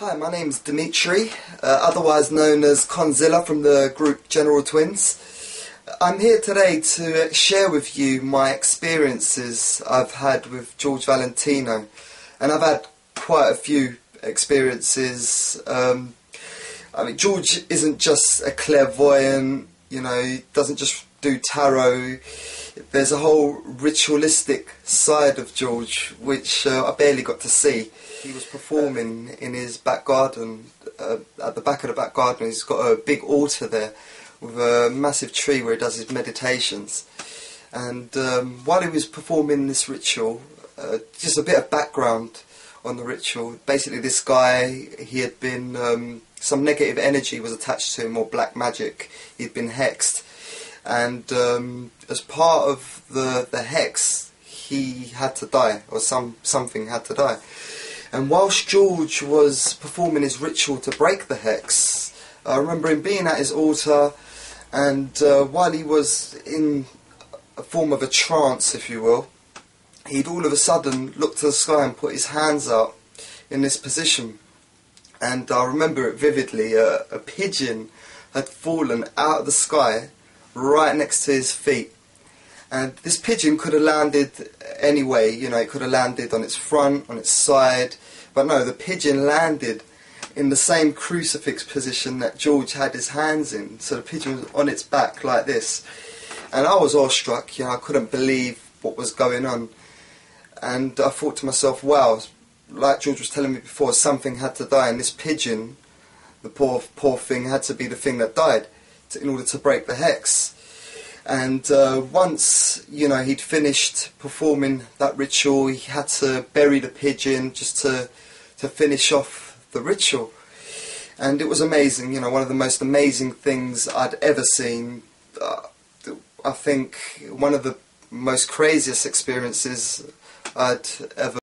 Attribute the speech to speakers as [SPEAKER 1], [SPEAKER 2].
[SPEAKER 1] Hi, my name's Dimitri, otherwise known as Conzilla from the group General Twinz. I'm here today to share with you my experiences I've had with George Valentino, and I've had quite a few experiences. I mean, George isn't just a clairvoyant, you know, he doesn't just do tarot. There's a whole ritualistic side of George which I barely got to see. He was performing in his back garden, at the back of the back garden. He's got a big altar there with a massive tree where he does his meditations. And while he was performing this ritual, just a bit of background on the ritual. Basically, this guy, he had been, some negative energy was attached to him, or black magic. He'd been hexed. And as part of the hex, he had to die, or something had to die. And whilst George was performing his ritual to break the hex, I remember him being at his altar, and while he was in a form of a trance, if you will, he'd all of a sudden look to the sky and put his hands up in this position. And I remember it vividly. A pigeon had fallen out of the sky right next to his feet. And this pigeon could have landed anyway, you know, it could have landed on its front, on its side, but no, the pigeon landed in the same crucifix position that George had his hands in. So the pigeon was on its back like this. And I was awestruck, you know, I couldn't believe what was going on. And I thought to myself, wow, like George was telling me before, something had to die, and this pigeon, the poor thing, had to be the thing that died in order to break the hex. And once, you know, he'd finished performing that ritual, he had to bury the pigeon just to finish off the ritual. And it was amazing, you know, one of the most amazing things I'd ever seen. I think one of the most craziest experiences I'd ever